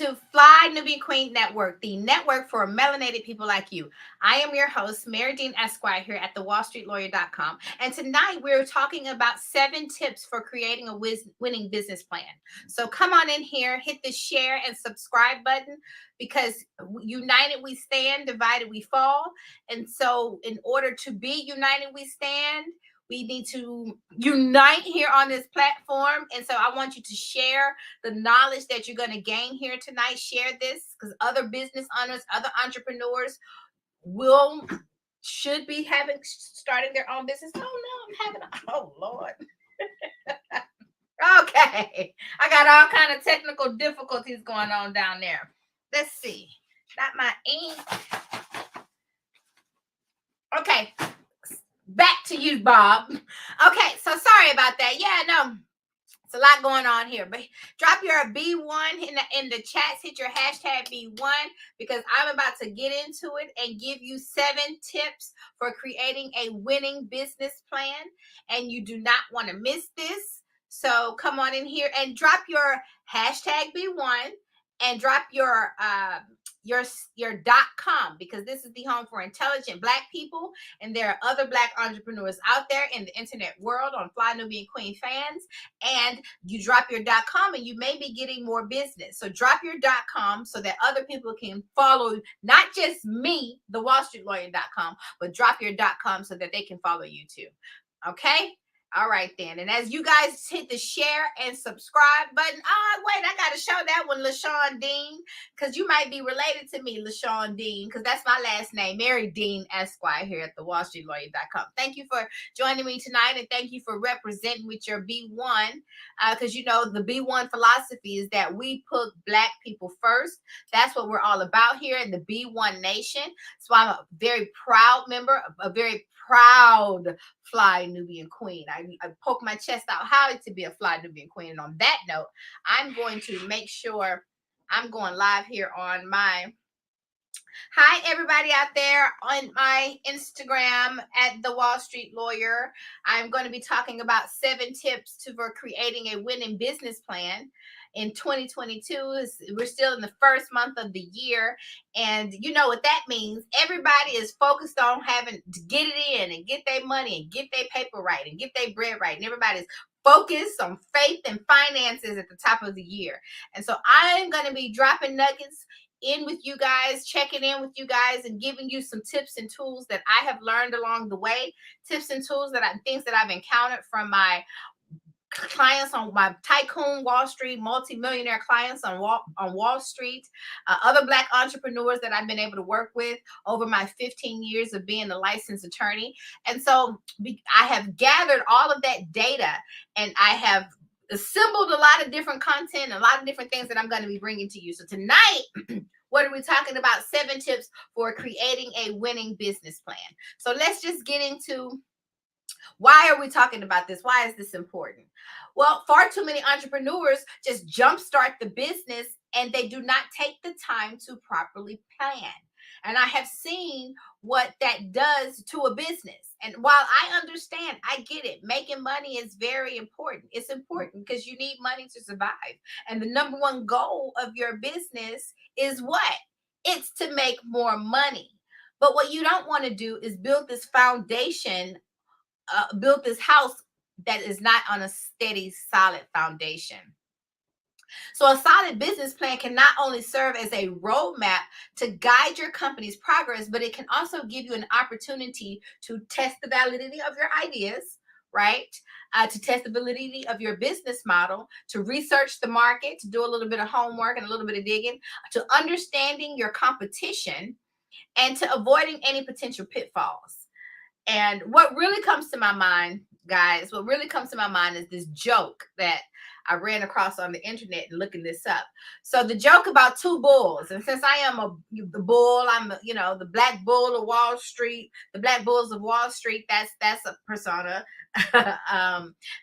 to Fly Nubian Queen Network, the network for melanated people like you. I am your host, Marye Esquire, here at thewallstreetlawyer.com. And tonight we're talking about 7 tips for creating a winning business plan. So come on in here, hit the share and subscribe button, because united we stand, divided we fall. And so in order to be united we stand, we need to unite here on this platform. And so I want you to share the knowledge that you're going to gain here tonight. Share this, because other business owners, other entrepreneurs should be starting their own business. Oh no, oh Lord. Okay. I got all kind of technical difficulties going on down there. Let's see. Got my ink. Okay. Back to you, Bob. Okay, so sorry about that. Yeah, no, it's a lot going on here. But drop your B1 in the chats. Hit your hashtag B1, because I'm about to get into it and give you 7 tips for creating a winning business plan. And you do not want to miss this. So come on in here and drop your hashtag B1 and drop your .com, because this is the home for intelligent Black people, and there are other Black entrepreneurs out there in the internet world on Fly Nubian Queen fans. And you drop your .com and you may be getting more business. So drop your .com so that other people can follow, not just me, the wallstreetlawyer.com, but drop your .com so that they can follow you too. Okay? All right, then. And as you guys hit the share and subscribe button, wait, I got to show that one, LaShawn Dean, because you might be related to me, LaShawn Dean, because that's my last name, Marye Dean Esquire, here at thewallstreetlawyer.com. Thank you for joining me tonight, and thank you for representing with your B1, because you know the B1 philosophy is that we put Black people first. That's what we're all about here in the B1 Nation. So I'm a very proud member, a very proud Fly Nubian Queen. I poke my chest out high to be a Fly Nubian Queen. And on that note, I'm going to make sure I'm going live here on my... Hi, everybody out there on my Instagram at The Wall Street Lawyer. I'm going to be talking about 7 tips for creating a winning business plan. In 2022, we're still in the first month of the year. And you know what that means. Everybody is focused on having to get it in and get their money and get their paper right and get their bread right. And everybody's focused on faith and finances at the top of the year. And so I'm going to be dropping nuggets in with you guys, checking in with you guys, and giving you some tips and tools that I have learned along the way, tips and tools things that I've encountered from my clients on my tycoon Wall Street, multi-millionaire clients on Wall Street, other Black entrepreneurs that I've been able to work with over my 15 years of being a licensed attorney. And so I have gathered all of that data, and I have assembled a lot of different content, a lot of different things that I'm going to be bringing to you. So tonight, what are we talking about? 7 tips for creating a winning business plan. So let's just get into... Why are we talking about this? Why is this important? Well, far too many entrepreneurs just jumpstart the business and they do not take the time to properly plan. And I have seen what that does to a business. And while I understand, I get it, making money is very important. It's important because you need money to survive. And the number one goal of your business is what? It's to make more money. But what you don't want to do is build this foundation, build this house that is not on a steady, solid foundation. So a solid business plan can not only serve as a roadmap to guide your company's progress, but it can also give you an opportunity to test the validity of your ideas, right? To test the validity of your business model, to research the market, to do a little bit of homework and a little bit of digging, to understanding your competition, and to avoiding any potential pitfalls. And what really comes to my mind, guys, what really comes to my mind is this joke that I ran across on the internet and looking this up. So the joke about 2 bulls, and since I am the bull, I'm the Black Bull of Wall Street, the Black Bulls of Wall Street. That's a persona that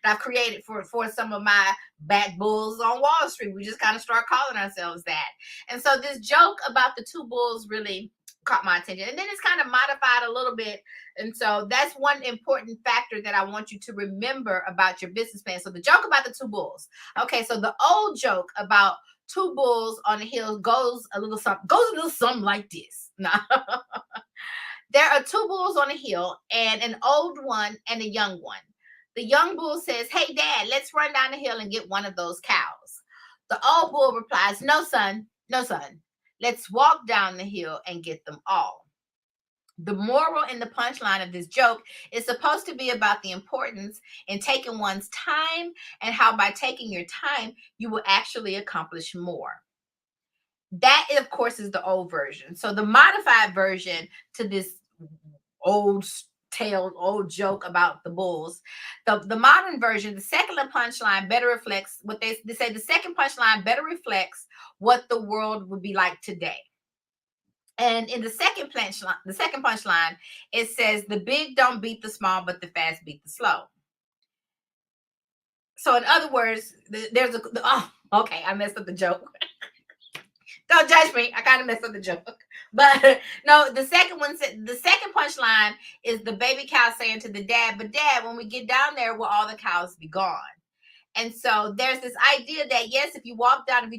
I've created for some of my Black Bulls on Wall Street. We just kind of start calling ourselves that. And so this joke about the 2 bulls really caught my attention, and then it's kind of modified a little bit. And so that's one important factor that I want you to remember about your business plan. So the joke about the 2 bulls. Okay, so the old joke about two bulls on a hill goes a little something like this. Now, there are two bulls on a hill, and an old one and a young one. The young bull says, "Hey, Dad, let's run down the hill and get one of those cows." The old bull replies, "No, son, no, son. Let's walk down the hill and get them all." The moral in the punchline of this joke is supposed to be about the importance in taking one's time, and how by taking your time, you will actually accomplish more. That, of course, is the old version. So the modified version to this old tale, old joke about the bulls, the modern version, the second punchline better reflects what they say. The second punchline better reflects what the world would be like today. And in the second punchline, it says, "The big don't beat the small, but the fast beat the slow." So in other words, there's a okay, I messed up the joke. Don't judge me. I kind of messed up the joke. But no, the second punchline is the baby cow saying to the dad, "But Dad, when we get down there, will all the cows be gone?" And so there's this idea that, yes, if you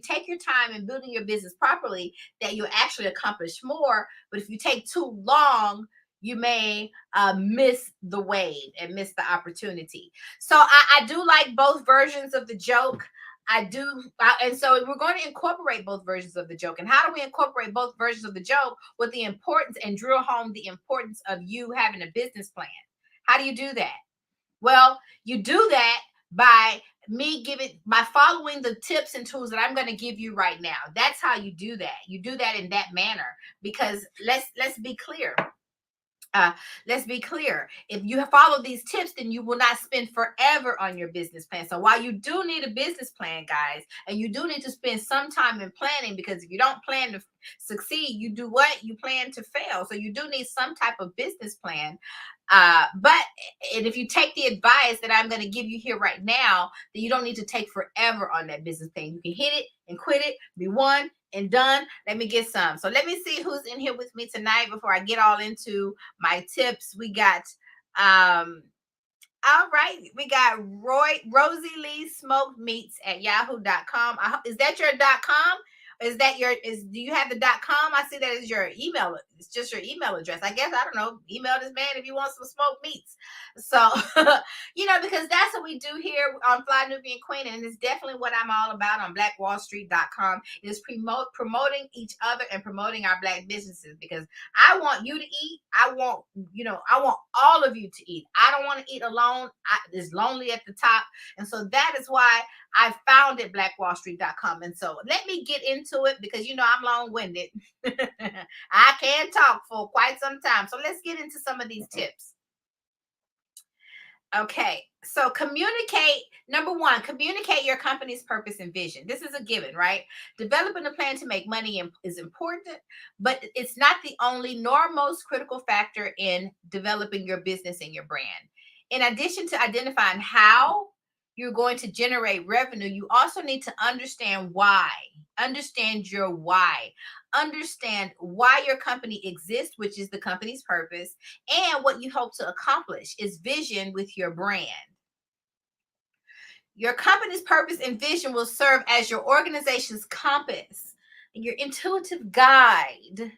take your time in building your business properly, that you'll actually accomplish more. But if you take too long, you may miss the wave and miss the opportunity. So I do like both versions of the joke. I do. And so we're going to incorporate both versions of the joke. And how do we incorporate both versions of the joke with the importance and drill home the importance of you having a business plan? How do you do that? Well, you do that by following the tips and tools that I'm going to give you right now. That's how you do that. You do that in that manner, because let's be clear. Let's be clear. If you follow these tips, then you will not spend forever on your business plan. So while you do need a business plan, guys, and you do need to spend some time in planning, because if you don't plan to succeed, you do what? You plan to fail. So you do need some type of business plan. And if you take the advice that I'm going to give you here right now, then you don't need to take forever on that business plan. You can hit it and quit it, be one and done. Let me get some. So let me see who's in here with me tonight before I get all into my tips. We got all right, we got Rosie Lee Smoked Meats at yahoo.com. Is that your .com? Do you have the .com? I see that as your email. It's just your email address. I guess, I don't know, email this man if you want some smoked meats. So, because that's what we do here on Fly Nubian Queen. And it's definitely what I'm all about on blackwallstreet.com, is promoting each other and promoting our Black businesses, because I want you to eat. I want all of you to eat. I don't want to eat alone. It's lonely at the top. And so that is why I founded blackwallstreet.com. And so let me get into it, because I'm long-winded. I can talk for quite some time. So let's get into some of these tips. Okay, so number one, communicate your company's purpose and vision. This is a given, right? Developing a plan to make money is important, but it's not the only nor most critical factor in developing your business and your brand. In addition to identifying how you're going to generate revenue, you also need to understand why. Understand your why. Understand why your company exists, which is the company's purpose, and what you hope to accomplish is vision with your brand. Your company's purpose and vision will serve as your organization's compass and your intuitive guide,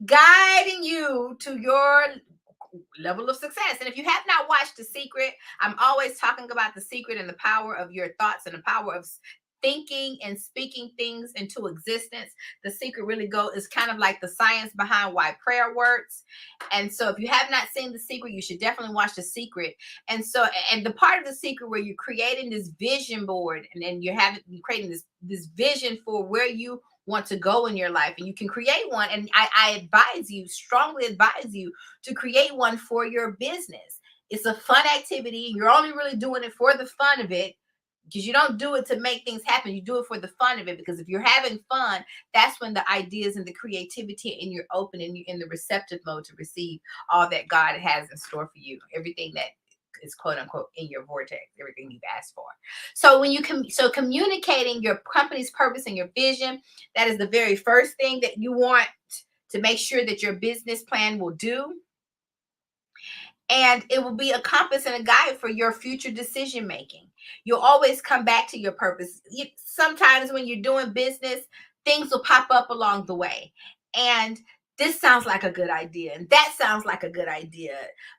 guiding you to your level of success. And if you have not watched The Secret, I'm always talking about The Secret and the power of your thoughts and the power of thinking and speaking things into existence. The Secret really is kind of like the science behind why prayer works. And so if you have not seen The Secret, you should definitely watch The Secret. And the part of The Secret where you're creating this vision board, and then you're creating this vision for where you want to go in your life, and you can create one. And I strongly advise you to create one for your business. It's a fun activity. You're only really doing it for the fun of it, because you don't do it to make things happen. You do it for the fun of it, because if you're having fun, that's when the ideas and the creativity, and you're open and you're in the receptive mode to receive all that God has in store for you, everything that is quote unquote in your vortex, everything you've asked for. So communicating your company's purpose and your vision, that is the very first thing that you want to make sure that your business plan will do. And it will be a compass and a guide for your future decision making. You'll always come back to your purpose. Sometimes when you're doing business, things will pop up along the way. And this sounds like a good idea. And that sounds like a good idea.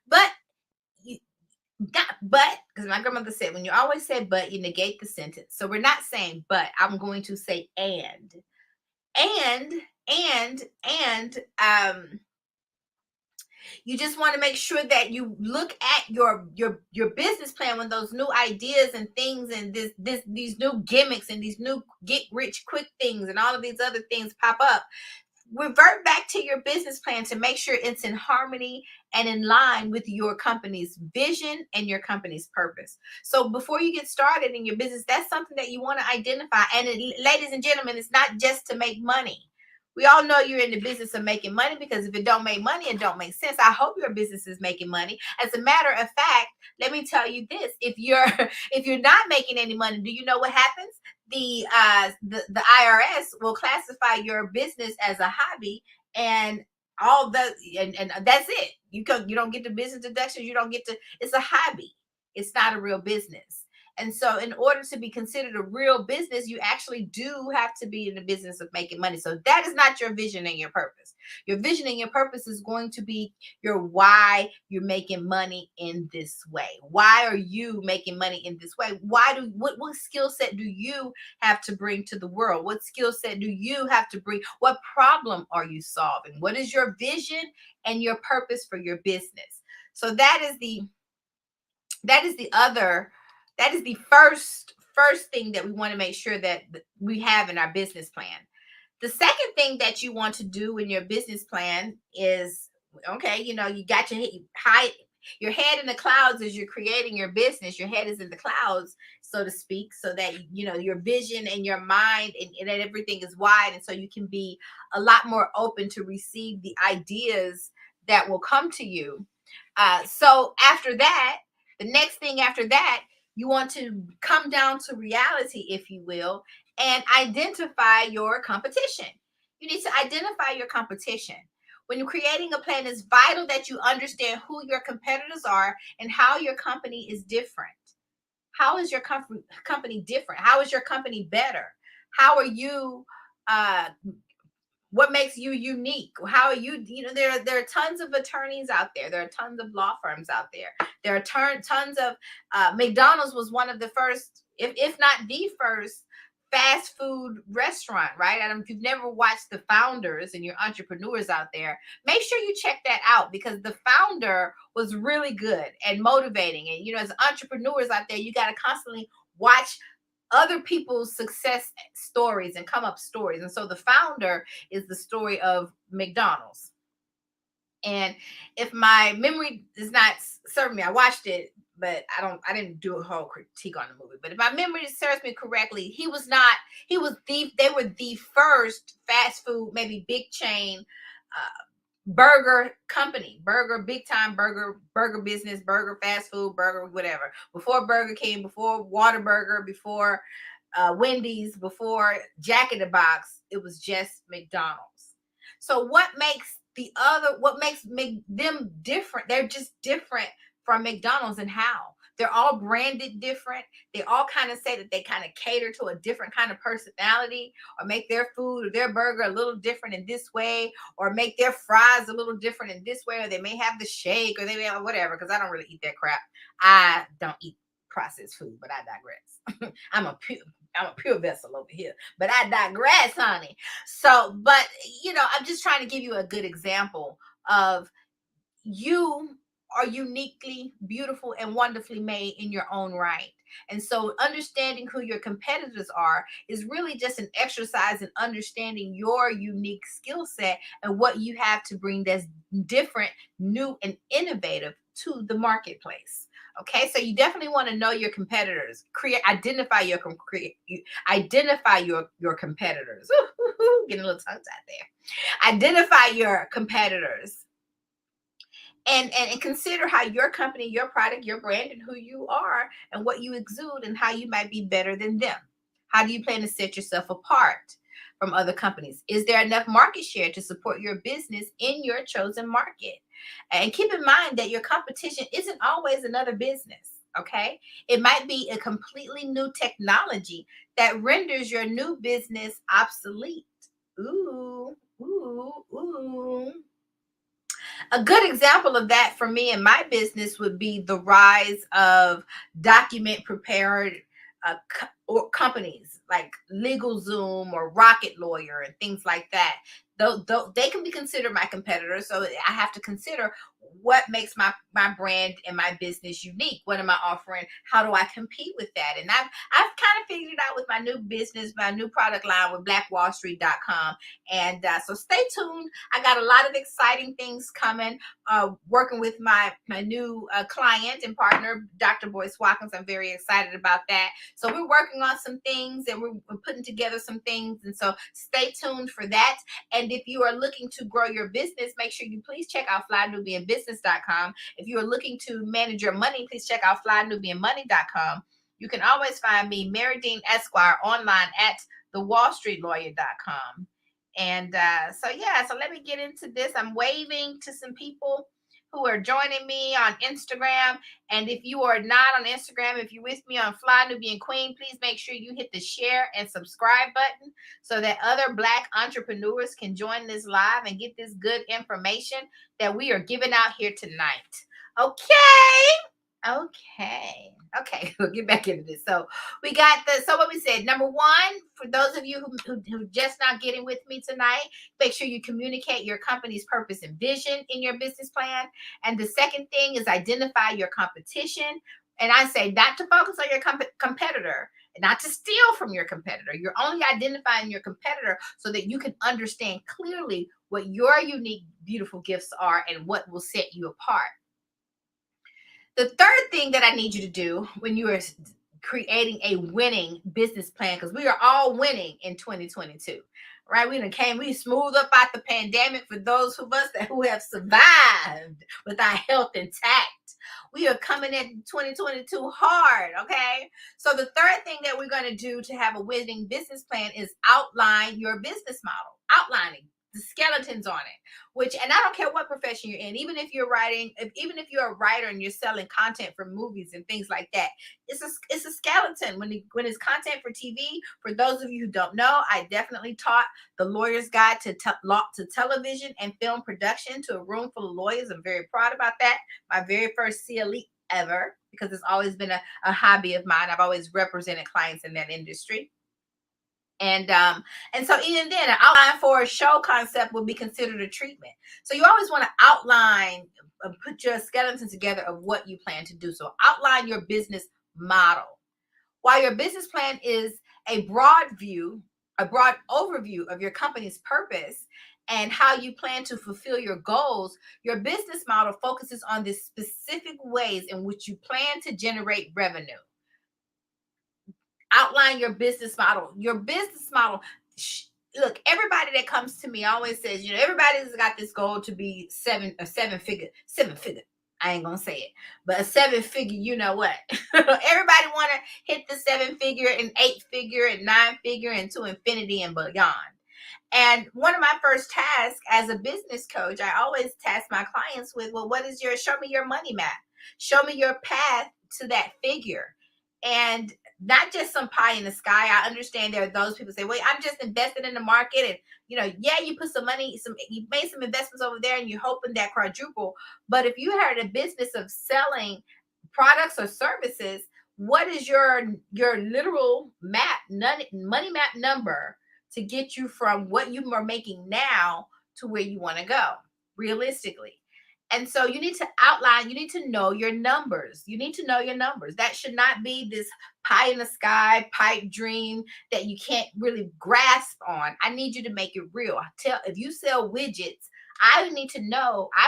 But you got, but, because my grandmother said, when you always say but, you negate the sentence. So we're not saying but, I'm going to say and, and you just want to make sure that you look at your business plan when those new ideas and things and these new gimmicks and these new get rich quick things and all of these other things pop up. Revert back to your business plan to make sure it's in harmony and in line with your company's vision and your company's purpose. So before you get started in your business, that's something that you want to identify. And ladies and gentlemen, it's not just to make money. We all know you're in the business of making money, because if it don't make money, it don't make sense. I hope your business is making money. As a matter of fact, let me tell you this: if you're not making any money, do you know what happens? The IRS will classify your business as a hobby, and all the and that's it. You don't get the business deductions. You don't get to. It's a hobby. It's not a real business. And so, in order to be considered a real business, you actually do have to be in the business of making money. So that is not your vision and your purpose. Your vision and your purpose is going to be your why you're making money in this way. Why are you making money in this way? What skill set do you have to bring to the world? What skill set do you have to bring? What problem are you solving? What is your vision and your purpose for your business? So that is the first thing that we want to make sure that we have in our business plan. The second thing that you want to do in your business plan is, okay, you got your head in the clouds as you're creating your business. Your head is in the clouds, so to speak, so that your vision and your mind and everything is wide, and so you can be a lot more open to receive the ideas that will come to you. So after that, the next thing after that, you want to come down to reality, if you will, and identify your competition. You need to identify your competition. When you're creating a plan, it's vital that you understand who your competitors are and how your company is different. How is your company different? How is your company better? How are you what makes you unique? How are you? There are tons of attorneys out there. There are tons of law firms out there. There are tons of McDonald's was one of the first, if not the first, fast food restaurant, right? And if you've never watched The Founders and you're entrepreneurs out there, make sure you check that out, because The Founder was really good and motivating. And as entrepreneurs out there, you got to constantly watch other people's success stories and come up stories. And so The Founder is the story of McDonald's. And if my memory is not serving me, I watched it, but I didn't do a whole critique on the movie. But if my memory serves me correctly, they were the first fast food, maybe big chain burger company, big time burger business, burger fast food, burger whatever. Before Burger King, before Whataburger, before Wendy's, before Jack in the Box, it was just McDonald's. So what makes them different? They're just different from McDonald's. And how? They're all branded different. They all kind of say that they kind of cater to a different kind of personality, or make their food or their burger a little different in this way, or make their fries a little different in this way, or they may have the shake, or they may have whatever, because I don't really eat that crap. I don't eat processed food, but I digress. I'm a pure vessel over here, but I digress, honey. So, but I'm just trying to give you a good example of you are uniquely beautiful and wonderfully made in your own right. And so understanding who your competitors are is really just an exercise in understanding your unique skill set and what you have to bring that's different, new, and innovative to the marketplace. Okay, so you definitely want to know your competitors. Identify your competitors. Getting a little tongue tied there. Identify your competitors. And consider how your company, your product, your brand, and who you are and what you exude and how you might be better than them. How do you plan to set yourself apart? from other companies? Is there enough market share to support your business in your chosen market? And keep in mind that your competition isn't always another business. Okay. It might be a completely new technology that renders your new business obsolete. Ooh, ooh, ooh. A good example of that for me and my business would be the rise of document prepared or companies like LegalZoom or Rocket Lawyer and things like that. Though they can be considered my competitors, so I have to consider what makes my brand and my business unique. What am I offering? How do I compete with that? And I've kind of figured it out with my new business, my new product line with blackwallstreet.com. And so stay tuned. I got a lot of exciting things coming. Working with my new client and partner, Dr. Boyce Watkins. I'm very excited about that. So we're working on some things and we're putting together some things. And so stay tuned for that. And if you are looking to grow your business, make sure you please check out flynubianbusiness.com. If you are looking to manage your money, please check out flynubianmoney.com. You can always find me, Mary Dean Esquire, online at thewallstreetlawyer.com. And so let me get into this. I'm waving to some people who are joining me on Instagram. And if you are not on Instagram, if you're with me on Fly Nubian Queen, please make sure you hit the share and subscribe button so that other Black entrepreneurs can join this live and get this good information that we are giving out here tonight. Okay, we'll get back into this. So we got what we said. Number one, for those of you who just not getting with me tonight, make sure you communicate your company's purpose and vision in your business plan. And the second thing is identify your competition. And I say not to focus on your competitor, not to steal from your competitor. You're only identifying your competitor so that you can understand clearly what your unique, beautiful gifts are and what will set you apart. The third thing that I need you to do when you are creating a winning business plan, because we are all winning in 2022, right? We smoothed up out the pandemic for those of us who have survived with our health intact. We are coming in 2022 hard, okay? So the third thing that we're going to do to have a winning business plan is outline your business model, outlining the skeletons on it, and I don't care what profession you're in, even if you're writing, even if you're a writer and you're selling content for movies and things like that, it's a skeleton. When it's content for TV, for those of you who don't know, I definitely taught the Lawyer's Guide to Television and Film Production to a room full of lawyers. I'm very proud about that. My very first CLE ever, because it's always been a hobby of mine. I've always represented clients in that industry. And so even then, an outline for a show concept would be considered a treatment. So you always want to outline, put your skeleton together of what you plan to do. So outline your business model. While your business plan is a broad overview of your company's purpose and how you plan to fulfill your goals, your business model focuses on the specific ways in which you plan to generate revenue. Outline your business model. Your business model. Look, everybody that comes to me always says, everybody's got this goal to be seven figure. I ain't gonna say it, but a 7-figure, you know what? Everybody want to hit the 7-figure and 8-figure and 9-figure and to infinity and beyond. And one of my first tasks as a business coach, I always task my clients with, well, show me your money map. Show me your path to that figure. And not just some pie in the sky. I understand there are those people say, wait, I'm just invested in the market. And, you put some money, you made some investments over there and you're hoping that quadruple. But if you had a business of selling products or services, what is your literal money map number to get you from what you are making now to where you want to go realistically? And so you need to outline, you need to know your numbers. That should not be this pie in the sky pipe dream that you can't really grasp on. I need you to make it real. If you sell widgets, I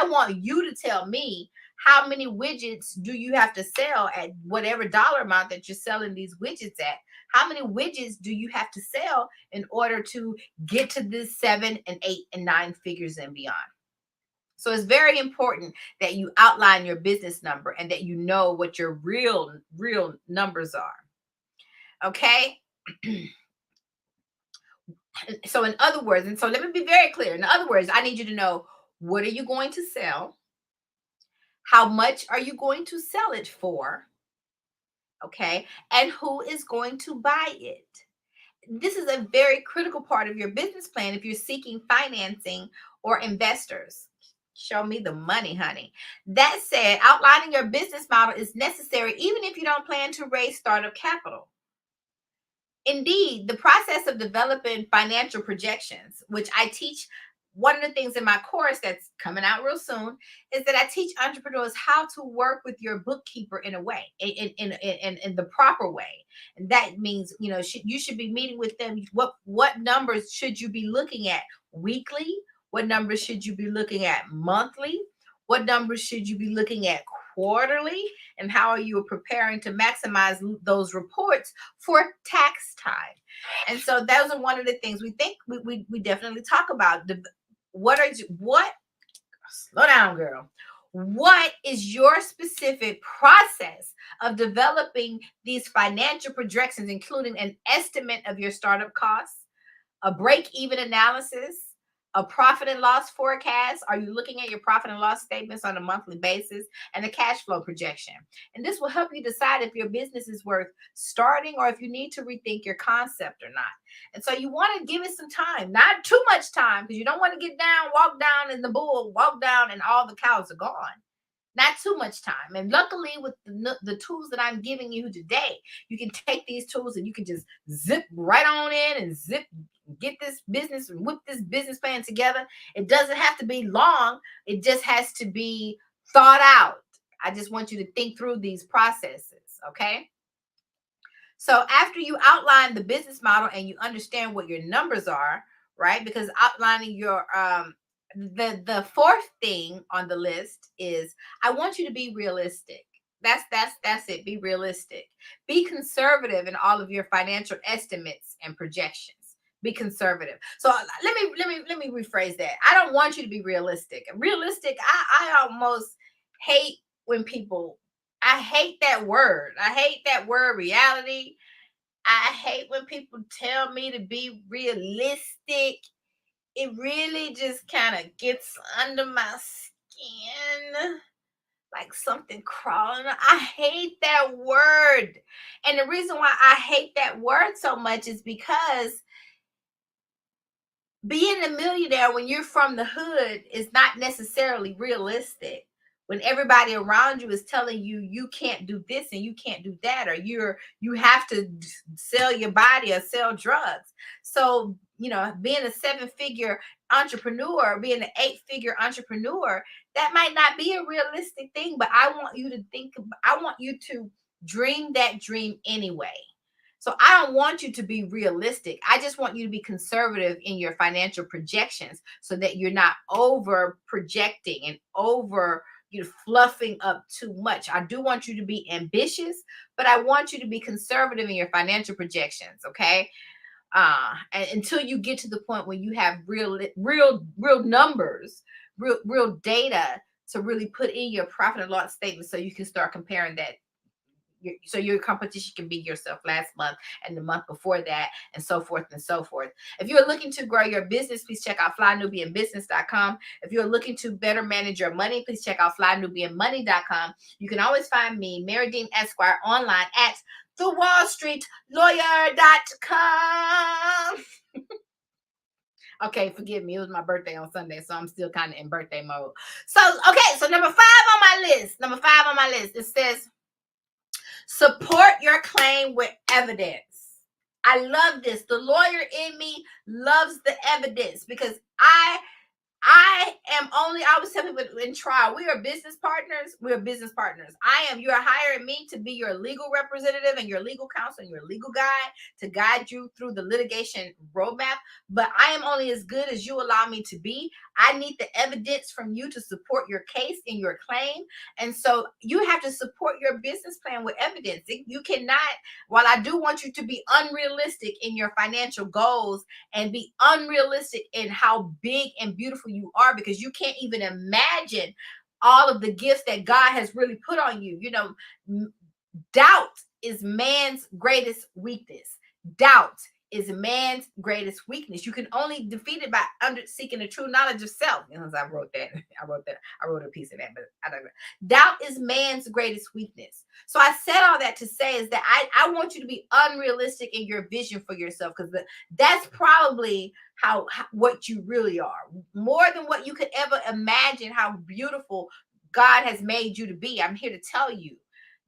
want you to tell me how many widgets do you have to sell at whatever dollar amount that you're selling these widgets at. How many widgets do you have to sell in order to get to this 7 and 8 and 9 figures and beyond? So it's very important that you outline your business number and that you know what your real numbers are. Okay. So in other words, and so let me be very clear. In other words, I need you to know, what are you going to sell? How much are you going to sell it for? Okay. And who is going to buy it? This is a very critical part of your business plan if you're seeking financing or investors. Show me the money, honey. That said, outlining your business model is necessary even if you don't plan to raise startup capital. Indeed, the process of developing financial projections, which I teach, one of the things in my course that's coming out real soon is that I teach entrepreneurs how to work with your bookkeeper in a way, in the proper way. And that means, you should be meeting with them. What numbers should you be looking at weekly? What numbers should you be looking at monthly? What numbers should you be looking at quarterly? And how are you preparing to maximize those reports for tax time? And so those are one of the things we think we definitely talk about. What slow down, girl. What is your specific process of developing these financial projections, including an estimate of your startup costs, a break-even analysis, a profit and loss forecast? Are you looking at your profit and loss statements on a monthly basis, and a cash flow projection? And this will help you decide if your business is worth starting or if you need to rethink your concept or not. And so you want to give it some time, not too much time, because you don't want to get down, walk down, and the bull walk down and all the cows are gone. Not too much time. And luckily, with the tools that I'm giving you today, you can take these tools and you can just zip right on in and get this business and whip this business plan together. It doesn't have to be long. It just has to be thought out. I just want you to think through these processes. Okay. So after you outline the business model and you understand what your numbers are, right? Because outlining your the fourth thing on the list is, I want you to be realistic. That's it. Be realistic. Be conservative in all of your financial estimates and projections. Be conservative. So let me rephrase that. I don't want you to be realistic. Realistic, I almost hate when people, I hate that word. I hate that word, reality. I hate when people tell me to be realistic. It really just kind of gets under my skin like something crawling. I hate that word. And the reason why I hate that word so much is because being a millionaire when you're from the hood is not necessarily realistic. When everybody around you is telling you you can't do this and you can't do that, or you have to sell your body or sell drugs. So, being a seven-figure entrepreneur, being an eight-figure entrepreneur, that might not be a realistic thing, but I want you to I want you to dream that dream anyway. So I don't want you to be realistic. I just want you to be conservative in your financial projections so that you're not over projecting and over fluffing up too much. I do want you to be ambitious, but I want you to be conservative in your financial projections, okay? And until you get to the point where you have real numbers, real data to really put in your profit and loss statement, so you can start comparing that, so your competition can be yourself last month and the month before that, and so forth and so forth. If you're looking to grow your business, please check out flynubianbusiness.com. If you're looking to better manage your money, please check out flynubianmoney.com. You can always find me, Marye Dean Esquire, online at thewallstreetlawyer.com. Okay, forgive me. It was my birthday on Sunday, so I'm still kind of in birthday mode. So, okay, so number 5 on my list, it says, support your claim with evidence. I love this. The lawyer in me loves the evidence, because I always tell people in trial, we are business partners. You are hiring me to be your legal representative and your legal counsel and your legal guide to guide you through the litigation roadmap. But I am only as good as you allow me to be. I need the evidence from you to support your case and your claim. And so you have to support your business plan with evidence. You cannot, while I do want you to be unrealistic in your financial goals and be unrealistic in how big and beautiful you are, because you can't even imagine all of the gifts that God has really put on you. Doubt is man's greatest weakness. Doubt is a man's greatest weakness. You can only defeat it by seeking the true knowledge of self. You know, I wrote that. I wrote a piece of that, but I don't know. Doubt is man's greatest weakness. So I said all that to say is that I want you to be unrealistic in your vision for yourself, because that's probably how what you really are, more than what you could ever imagine. How beautiful God has made you to be. I'm here to tell you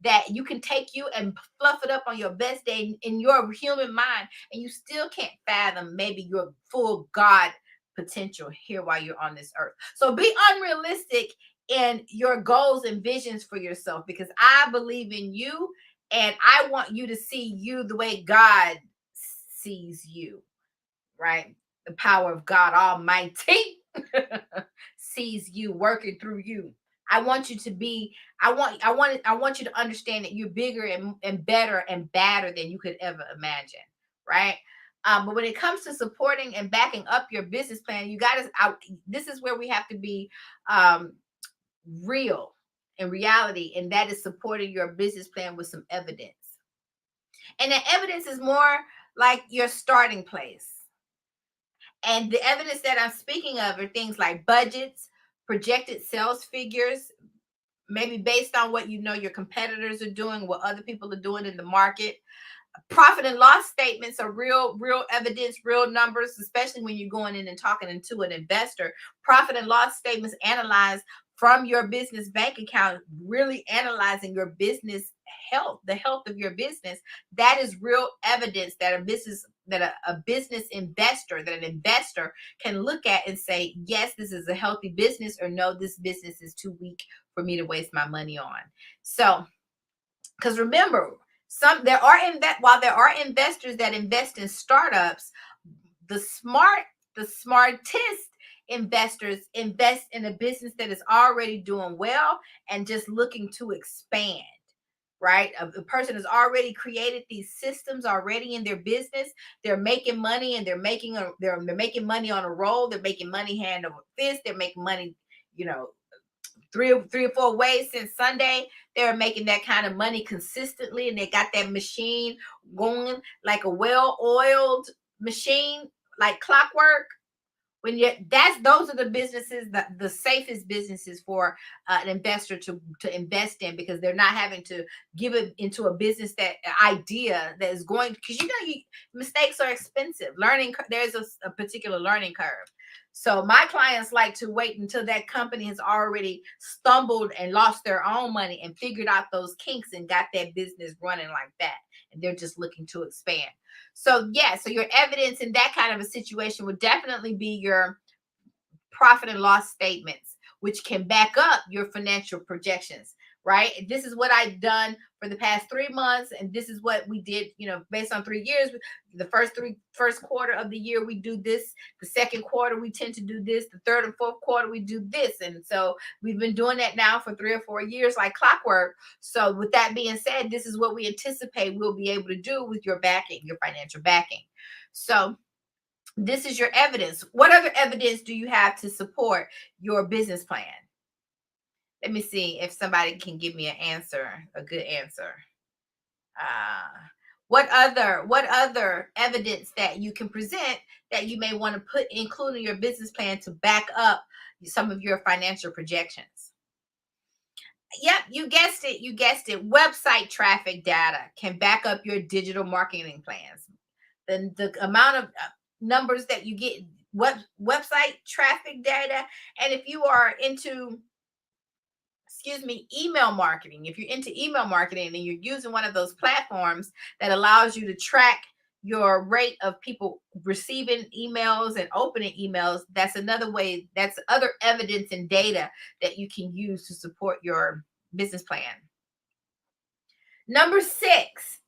that you can take you and fluff it up on your best day in your human mind, and you still can't fathom maybe your full God potential here while you're on this earth. So be unrealistic in your goals and visions for yourself, because I believe in you and I want you to see you the way God sees you, right? The power of God Almighty sees you, working through you. I want you to be, I want you to understand that you're bigger and better and badder than you could ever imagine, right? But when it comes to supporting and backing up your business plan, you got to, this is where we have to be real in reality, and that is supporting your business plan with some evidence. And the evidence is more like your starting place. And the evidence that I'm speaking of are things like budgets, projected sales figures, maybe based on what you know your competitors are doing, what other people are doing in the market. Profit and loss statements are real evidence, real numbers, especially when you're going in and talking into an investor. Profit and loss statements analyzed from your business bank account, really analyzing your business health, the health of your business. That is real evidence that a business investor, that an investor can look at and say, yes, this is a healthy business, or no, this business is too weak for me to waste my money on. So, because remember, while there are investors that invest in startups, the smartest investors invest in a business that is already doing well and just looking to expand. Right? The person has already created these systems already in their business. They're making money, and they're making money on a roll. They're making money hand over fist. They're making money, you know, three or four ways since Sunday. They're making that kind of money consistently, and they got that machine going like a well-oiled machine, like clockwork. When those are the businesses, the safest businesses for an investor to invest in, because they're not having to give it into a business idea that is going, because mistakes are expensive. There's a particular learning curve. So my clients like to wait until that company has already stumbled and lost their own money and figured out those kinks and got that business running like that, and they're just looking to expand. So so your evidence in that kind of a situation would definitely be your profit and loss statements, which can back up your financial projections, right? This is what I've done for the past 3 months, and this is what we did, based on 3 years. The first quarter of the year we do this, the second quarter we tend to do this, the third and fourth quarter we do this. And so we've been doing that now for 3 or 4 years like clockwork. So with that being said, this is what we anticipate we'll be able to do with your backing, your financial backing. So this is your evidence. What other evidence do you have to support your business plan? Let me see if somebody can give me an answer, a good answer. What other evidence that you can present that you may want to include in your business plan to back up some of your financial projections? Yep, you guessed it. Website traffic data can back up your digital marketing plans. The amount of numbers that you get, website traffic data. And if you are into email marketing, if you're into email marketing and you're using one of those platforms that allows you to track your rate of people receiving emails and opening emails, that's another way, that's other evidence and data that you can use to support your business plan. Number six,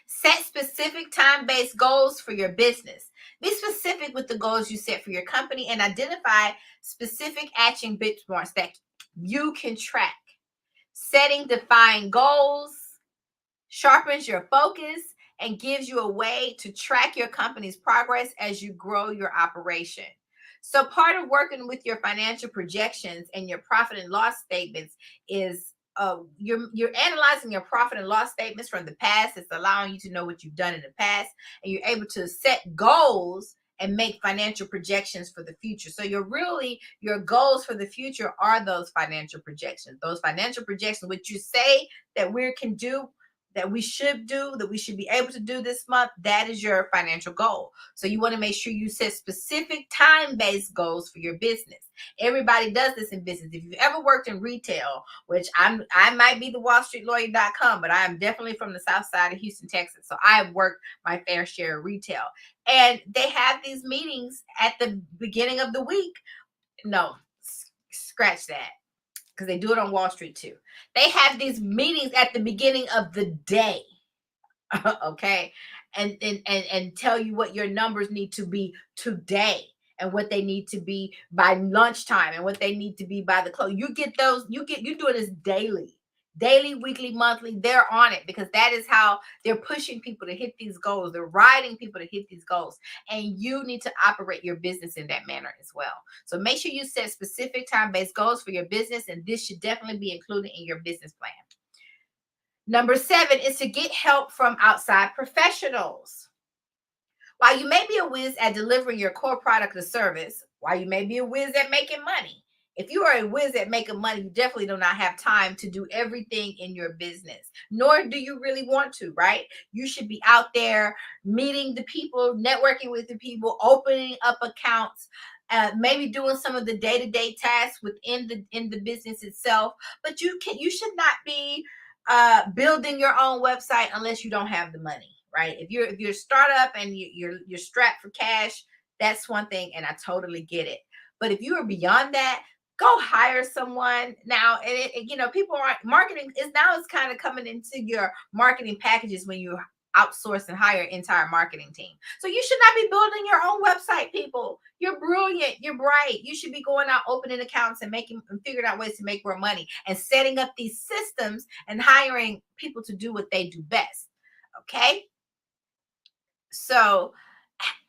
set specific time-based goals for your business. Be specific with the goals you set for your company and identify specific action benchmarks that you can track. Setting defined goals sharpens your focus and gives you a way to track your company's progress as you grow your operation. So part of working with your financial projections and your profit and loss statements is you're analyzing your profit and loss statements from the past. It's allowing you to know what you've done in the past, and you're able to set goals and make financial projections for the future. So your goals for the future are those financial projections. Those financial projections, which you say that we can do, that we should do, that we should be able to do this month, that is your financial goal. So you want to make sure you set specific time-based goals for your business. Everybody does this in business. If you've ever worked in retail, which I might be the wallstreetlawyer.com, but I am definitely from the south side of Houston, Texas. So I have worked my fair share of retail. And they have these meetings at the beginning of the week. No, scratch that, because they do it on Wall Street too. They have these meetings at the beginning of the day. Okay. And tell you what your numbers need to be today, and what they need to be by lunchtime, and what they need to be by the close. You get those, you do this daily, weekly, monthly. They're on it, because that is how they're pushing people to hit these goals. They're riding people to hit these goals, and you need to operate your business in that manner as well. So make sure you set specific time-based goals for your business, and this should definitely be included in your business plan. Number 7 is to get help from outside professionals. While you may be a whiz at delivering your core product or service, while you may be a whiz at making money, if you are a whiz at making money, you definitely do not have time to do everything in your business, nor do you really want to, right? You should be out there meeting the people, networking with the people, opening up accounts, maybe doing some of the day-to-day tasks within the business itself. But you should not be building your own website unless you don't have the money, right? If you're a startup and you're strapped for cash, that's one thing, and I totally get it. But if you are beyond that, go hire someone now. And people aren't marketing is now, it's kind of coming into your marketing packages when you outsource and hire an entire marketing team. So you should not be building your own website, people. You're brilliant, you're bright. You should be going out, opening accounts, and figuring out ways to make more money, and setting up these systems and hiring people to do what they do best. Okay. So,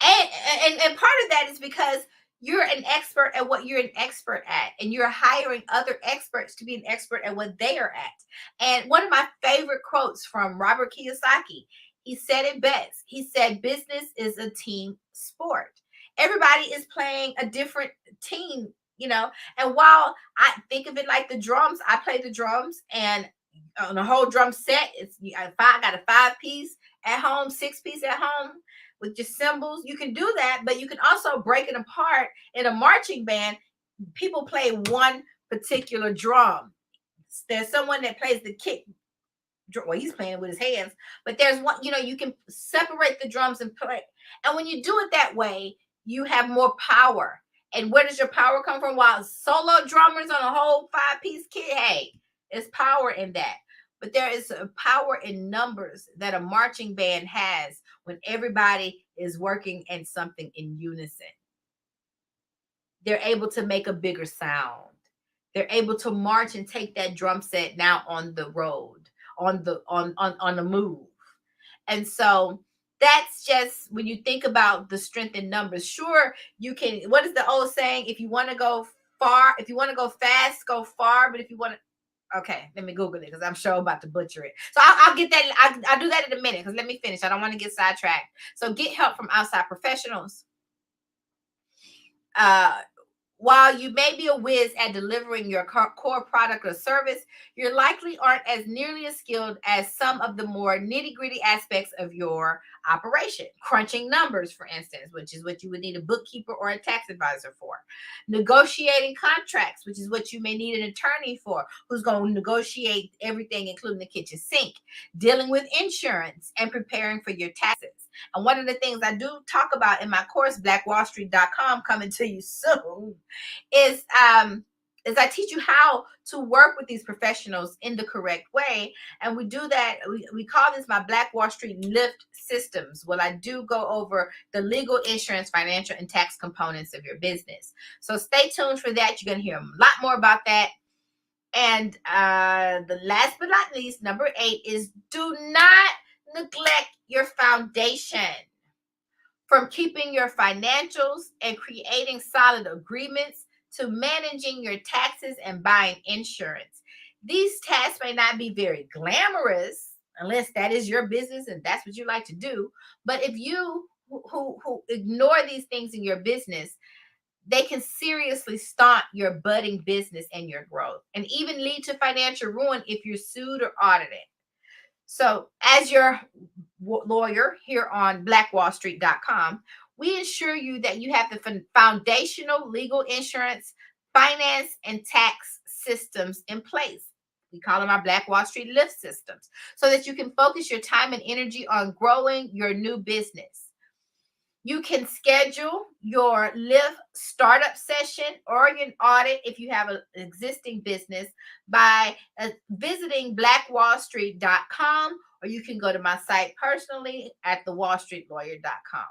and part of that is because you're an expert at what you're an expert at, and you're hiring other experts to be an expert at what they are at. And one of my favorite quotes from Robert Kiyosaki, he said it best. He said, business is a team sport. Everybody is playing a different team, and while I think of it like the drums, I play the drums, and on a whole drum set, I got a 5-piece at home, 6-piece at home, with your cymbals. You can do that, but you can also break it apart. In a marching band, people play one particular drum. There's someone that plays the kick. Well, he's playing with his hands, but there's one, you can separate the drums and play. And when you do it that way, you have more power. And where does your power come from? While solo drummers on a whole 5-piece kit, hey, there's power in that. But there is a power in numbers that a marching band has when everybody is working in something in unison. They're able to make a bigger sound. They're able to march and take that drum set now on the road, on the move. And so that's just, when you think about the strength in numbers, sure, you can, what is the old saying? If you want to go far, if you want to go fast, go far. But if you want to, okay, let me Google it, because I'm sure I'm about to butcher it. So I'll get that. I'll do that in a minute, because let me finish. I don't want to get sidetracked. So get help from outside professionals. While you may be a whiz at delivering your core product or service, you likely aren't as nearly as skilled as some of the more nitty-gritty aspects of your operation. Crunching numbers, for instance, which is what you would need a bookkeeper or a tax advisor for. Negotiating contracts, which is what you may need an attorney for, who's going to negotiate everything, including the kitchen sink. Dealing with insurance and preparing for your taxes. And one of the things I do talk about in my course, blackwallstreet.com, coming to you soon, is I teach you how to work with these professionals in the correct way. And we do that, we call this my Black Wall Street LIFT systems. Well, I do go over the legal, insurance, financial, and tax components of your business. So stay tuned for that. You're going to hear a lot more about that. And the last but not least, number 8, is do not neglect your foundation. From keeping your financials and creating solid agreements to managing your taxes and buying insurance. These tasks may not be very glamorous unless that is your business and that's what you like to do. But if you who ignore these things in your business, they can seriously stunt your budding business and your growth, and even lead to financial ruin if you're sued or audited. So, as your lawyer here on blackwallstreet.com, we ensure you that you have the foundational legal, insurance, finance, and tax systems in place. We call them our Black Wall Street LIFT systems, so that you can focus your time and energy on growing your new business. You can schedule your LIFT startup session or an audit if you have an existing business by visiting blackwallstreet.com, or you can go to my site personally at thewallstreetlawyer.com.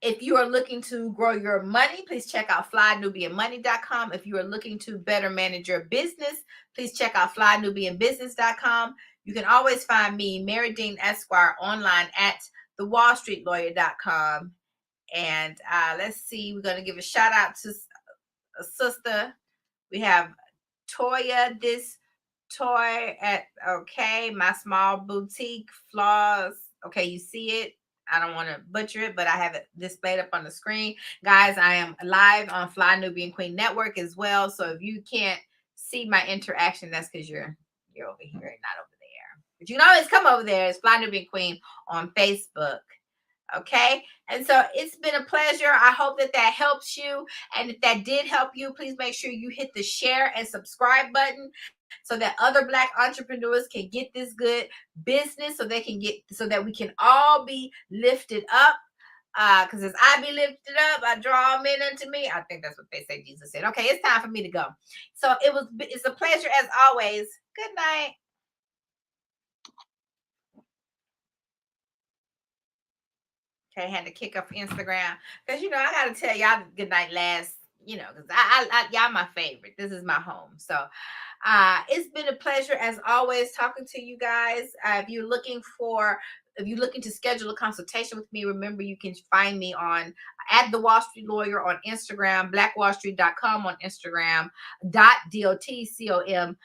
If you are looking to grow your money, please check out flynubianmoney.com. If you are looking to better manage your business, please check out flynubianbusiness.com. You can always find me, Marye Dean Esquire, online at thewallstreetlawyer.com. And let's see, we're going to give a shout out to a sister. We have Toya, this toy at, okay, my small boutique flaws. Okay, you see it. I don't want to butcher it, but I have it displayed up on the screen. Guys, I am live on Fly Nubian Queen Network as well. So if you can't see my interaction, that's because you're over here and not over there. But you can always come over there. It's Fly Nubian Queen on Facebook. Okay. And so it's been a pleasure. I hope that helps you. And if that did help you, please make sure you hit the share and subscribe button so that other Black entrepreneurs can get this good business, so that we can all be lifted up. Because as I be lifted up, I draw men unto me. I think that's what they say Jesus said. Okay, it's time for me to go. So it's a pleasure as always. Good night. Okay, had to kick up Instagram because I gotta tell y'all good night last, because I y'all my favorite. This is my home. So it's been a pleasure as always talking to you guys. If you're looking to schedule a consultation with me, remember you can find me on at the Wall Street Lawyer on Instagram, blackwallstreet.com on Instagram, .dotcom.com,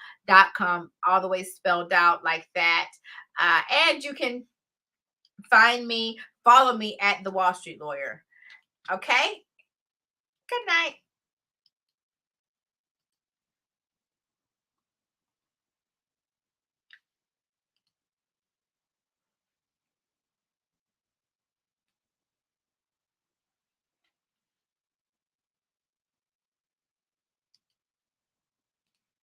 all the way spelled out like that. And you can follow me at the Wall Street Lawyer. Okay. Good night.